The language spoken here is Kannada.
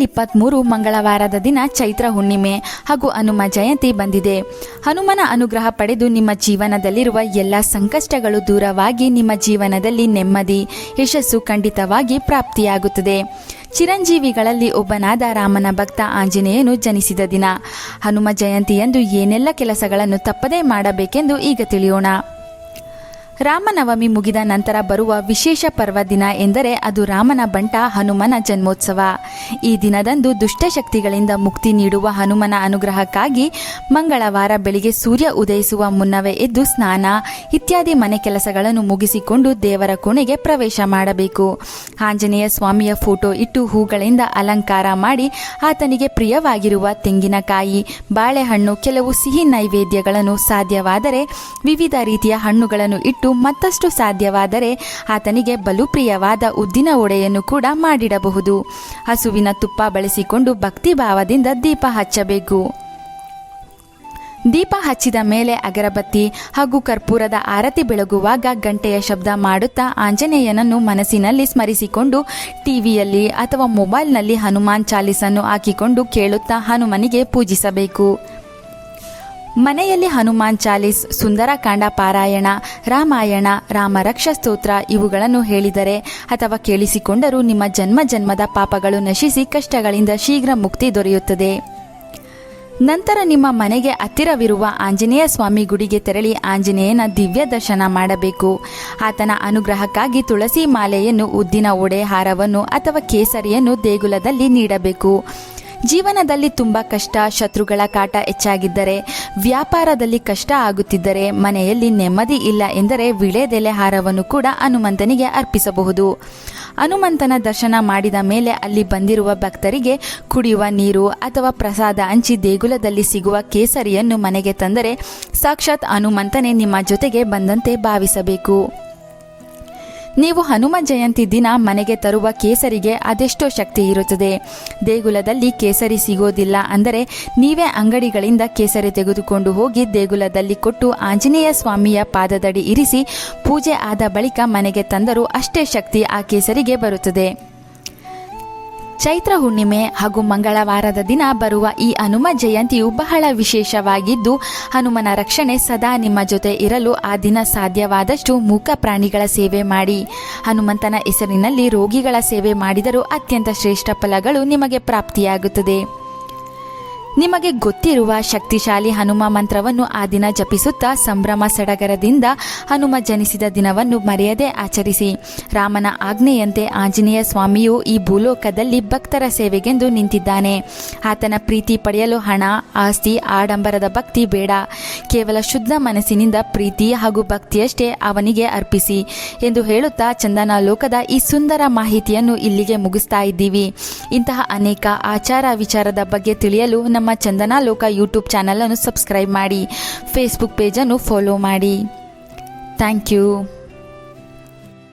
ಏಪ್ರಿಲ್ 23 ಮಂಗಳವಾರದ ದಿನ ಚೈತ್ರ ಹುಣ್ಣಿಮೆ ಹಾಗೂ ಹನುಮ ಜಯಂತಿ ಬಂದಿದೆ. ಹನುಮನ ಅನುಗ್ರಹ ಪಡೆದು ನಿಮ್ಮ ಜೀವನದಲ್ಲಿರುವ ಎಲ್ಲ ಸಂಕಷ್ಟಗಳು ದೂರವಾಗಿ ನಿಮ್ಮ ಜೀವನದಲ್ಲಿ ನೆಮ್ಮದಿ, ಯಶಸ್ಸು ಖಂಡಿತವಾಗಿ ಪ್ರಾಪ್ತಿಯಾಗುತ್ತದೆ. ಚಿರಂಜೀವಿಗಳಲ್ಲಿ ಒಬ್ಬನಾದ ರಾಮನ ಭಕ್ತ ಆಂಜನೇಯನು ಜನಿಸಿದ ದಿನ. ಹನುಮ ಜಯಂತಿಯಂದು ಏನೆಲ್ಲ ಕೆಲಸಗಳನ್ನು ತಪ್ಪದೇ ಮಾಡಬೇಕೆಂದು ಈಗ ತಿಳಿಯೋಣ. ರಾಮನವಮಿ ಮುಗಿದ ನಂತರ ಬರುವ ವಿಶೇಷ ಪರ್ವ ದಿನ ಎಂದರೆ ಅದು ರಾಮನ ಬಂಟ ಹನುಮನ ಜನ್ಮೋತ್ಸವ. ಈ ದಿನದಂದು ದುಷ್ಟಶಕ್ತಿಗಳಿಂದ ಮುಕ್ತಿ ನೀಡುವ ಹನುಮನ ಅನುಗ್ರಹಕ್ಕಾಗಿ ಮಂಗಳವಾರ ಬೆಳಿಗ್ಗೆ ಸೂರ್ಯ ಉದಯಿಸುವ ಮುನ್ನವೇ ಎದ್ದು ಸ್ನಾನ ಇತ್ಯಾದಿ ಮನೆ ಕೆಲಸಗಳನ್ನು ಮುಗಿಸಿಕೊಂಡು ದೇವರ ಕೋಣೆಗೆ ಪ್ರವೇಶ ಮಾಡಬೇಕು. ಆಂಜನೇಯ ಸ್ವಾಮಿಯ ಫೋಟೋ ಇಟ್ಟು ಹೂಗಳಿಂದ ಅಲಂಕಾರ ಮಾಡಿ ಆತನಿಗೆ ಪ್ರಿಯವಾಗಿರುವ ತೆಂಗಿನಕಾಯಿ, ಬಾಳೆಹಣ್ಣು, ಕೆಲವು ಸಿಹಿ ನೈವೇದ್ಯಗಳನ್ನು, ಸಾಧ್ಯವಾದರೆ ವಿವಿಧ ರೀತಿಯ ಹಣ್ಣುಗಳನ್ನು ಇಟ್ಟು ಮತ್ತಷ್ಟು ಸಾಧ್ಯವಾದರೆ ಆತನಿಗೆ ಬಲು ಪ್ರಿಯವಾದ ಉದ್ದಿನ ವಡೆಯನ್ನು ಕೂಡ ಮಾಡಿಡಬಹುದು. ಹಸುವಿನ ತುಪ್ಪ ಬಳಸಿಕೊಂಡು ಭಕ್ತಿ ಭಾವದಿಂದ ದೀಪ ಹಚ್ಚಬೇಕು. ದೀಪ ಹಚ್ಚಿದ ಮೇಲೆ ಅಗರಬತ್ತಿ ಹಾಗೂ ಕರ್ಪೂರದ ಆರತಿ ಬೆಳಗುವಾಗ ಗಂಟೆಯ ಶಬ್ದ ಮಾಡುತ್ತಾ ಆಂಜನೇಯನನ್ನು ಮನಸ್ಸಿನಲ್ಲಿ ಸ್ಮರಿಸಿಕೊಂಡು ಟಿವಿಯಲ್ಲಿ ಅಥವಾ ಮೊಬೈಲ್ನಲ್ಲಿ ಹನುಮಾನ್ ಚಾಲೀಸನ್ನು ಹಾಕಿಕೊಂಡು ಕೇಳುತ್ತಾ ಹನುಮನಿಗೆ ಪೂಜಿಸಬೇಕು. ಮನೆಯಲ್ಲಿ ಹನುಮಾನ್ ಚಾಲೀಸ್, ಸುಂದರಕಾಂಡ ಪಾರಾಯಣ, ರಾಮಾಯಣ, ರಾಮರಕ್ಷ ಸ್ತೋತ್ರ ಇವುಗಳನ್ನು ಹೇಳಿದರೆ ಅಥವಾ ಕೇಳಿಸಿಕೊಂಡರೂ ನಿಮ್ಮ ಜನ್ಮ ಜನ್ಮದ ಪಾಪಗಳು ನಶಿಸಿ ಕಷ್ಟಗಳಿಂದ ಶೀಘ್ರ ಮುಕ್ತಿ ದೊರೆಯುತ್ತದೆ. ನಂತರ ನಿಮ್ಮ ಮನೆಗೆ ಹತ್ತಿರವಿರುವ ಆಂಜನೇಯ ಸ್ವಾಮಿ ಗುಡಿಗೆ ತೆರಳಿ ಆಂಜನೇಯನ ದಿವ್ಯ ದರ್ಶನ ಮಾಡಬೇಕು. ಆತನ ಅನುಗ್ರಹಕ್ಕಾಗಿ ತುಳಸಿ ಮಾಲೆಯನ್ನು, ಉದ್ದಿನ ವಡೆ, ಹಾರವನ್ನು ಅಥವಾ ಕೇಸರಿಯನ್ನು ದೇಗುಲದಲ್ಲಿ ನೀಡಬೇಕು. ಜೀವನದಲ್ಲಿ ತುಂಬ ಕಷ್ಟ, ಶತ್ರುಗಳ ಕಾಟ ಹೆಚ್ಚಾಗಿದ್ದರೆ, ವ್ಯಾಪಾರದಲ್ಲಿ ಕಷ್ಟ ಆಗುತ್ತಿದ್ದರೆ, ಮನೆಯಲ್ಲಿ ನೆಮ್ಮದಿ ಇಲ್ಲ ಎಂದರೆ ವಿಳೆದೆಲೆ ಹಾರವನ್ನು ಕೂಡ ಹನುಮಂತನಿಗೆ ಅರ್ಪಿಸಬಹುದು. ಹನುಮಂತನ ದರ್ಶನ ಮಾಡಿದ ಮೇಲೆ ಅಲ್ಲಿ ಬಂದಿರುವ ಭಕ್ತರಿಗೆ ಕುಡಿಯುವ ನೀರು ಅಥವಾ ಪ್ರಸಾದ ಹಂಚಿ ದೇಗುಲದಲ್ಲಿ ಸಿಗುವ ಕೇಸರಿಯನ್ನು ಮನೆಗೆ ತಂದರೆ ಸಾಕ್ಷಾತ್ ಹನುಮಂತನೇ ನಿಮ್ಮ ಜೊತೆಗೆ ಬಂದಂತೆ ಭಾವಿಸಬೇಕು. ನೀವು ಹನುಮ ಜಯಂತಿ ದಿನ ಮನೆಗೆ ತರುವ ಕೇಸರಿಗೆ ಅದೆಷ್ಟೋ ಶಕ್ತಿ ಇರುತ್ತದೆ. ದೇಗುಲದಲ್ಲಿ ಕೇಸರಿ ಸಿಗೋದಿಲ್ಲ ಅಂದರೆ ನೀವೇ ಅಂಗಡಿಗಳಿಂದ ಕೇಸರಿ ತೆಗೆದುಕೊಂಡು ಹೋಗಿ ದೇಗುಲದಲ್ಲಿ ಕೊಟ್ಟು ಆಂಜನೇಯ ಸ್ವಾಮಿಯ ಪಾದದಡಿ ಇರಿಸಿ ಪೂಜೆ ಆದ ಬಳಿಕ ಮನೆಗೆ ತಂದರೂ ಅಷ್ಟೇ ಶಕ್ತಿ ಆ ಕೇಸರಿಗೆ ಬರುತ್ತದೆ. ಚೈತ್ರ ಹುಣ್ಣಿಮೆ ಹಾಗೂ ಮಂಗಳವಾರದ ದಿನ ಬರುವ ಈ ಹನುಮ ಜಯಂತಿಯು ಬಹಳ ವಿಶೇಷವಾಗಿದ್ದು, ಹನುಮನ ರಕ್ಷಣೆ ಸದಾ ನಿಮ್ಮ ಜೊತೆ ಇರಲು ಆ ದಿನ ಸಾಧ್ಯವಾದಷ್ಟು ಮೂಕ ಪ್ರಾಣಿಗಳ ಸೇವೆ ಮಾಡಿ. ಹನುಮಂತನ ಹೆಸರಿನಲ್ಲಿ ರೋಗಿಗಳ ಸೇವೆ ಮಾಡಿದರೂ ಅತ್ಯಂತ ಶ್ರೇಷ್ಠ ಫಲಗಳು ನಿಮಗೆ ಪ್ರಾಪ್ತಿಯಾಗುತ್ತದೆ. ನಿಮಗೆ ಗೊತ್ತಿರುವ ಶಕ್ತಿಶಾಲಿ ಹನುಮ ಮಂತ್ರವನ್ನು ಆ ದಿನ ಜಪಿಸುತ್ತಾ ಸಂಭ್ರಮ ಸಡಗರದಿಂದ ಹನುಮ ಜನಿಸಿದ ದಿನವನ್ನು ಮರೆಯದೆ ಆಚರಿಸಿ. ರಾಮನ ಆಜ್ಞೆಯಂತೆ ಆಂಜನೇಯ ಸ್ವಾಮಿಯು ಈ ಭೂಲೋಕದಲ್ಲಿ ಭಕ್ತರ ಸೇವೆಗೆಂದು ನಿಂತಿದ್ದಾನೆ. ಆತನ ಪ್ರೀತಿ ಪಡೆಯಲು ಹಣ, ಆಸ್ತಿ, ಆಡಂಬರದ ಭಕ್ತಿ ಬೇಡ. ಕೇವಲ ಶುದ್ಧ ಮನಸ್ಸಿನಿಂದ ಪ್ರೀತಿ ಹಾಗೂ ಭಕ್ತಿಯಷ್ಟೇ ಅವನಿಗೆ ಅರ್ಪಿಸಿ ಎಂದು ಹೇಳುತ್ತಾ ಚಂದನ ಲೋಕದ ಈ ಸುಂದರ ಮಾಹಿತಿಯನ್ನು ಇಲ್ಲಿಗೆ ಮುಗಿಸ್ತಾ ಇದ್ದೀವಿ. ಇಂತಹ ಅನೇಕ ಆಚಾರ ವಿಚಾರದ ಬಗ್ಗೆ ತಿಳಿಯಲು ನಮ್ಮ ಚಂದನ ಲೋಕ ಯೂಟ್ಯೂಬ್ ಚಾನಲ್ ಅನ್ನು ಸಬ್ಸ್ಕ್ರೈಬ್ ಮಾಡಿ, ಫೇಸ್ಬುಕ್ ಪೇಜನ್ನು ಫಾಲೋ ಮಾಡಿ. Thank you.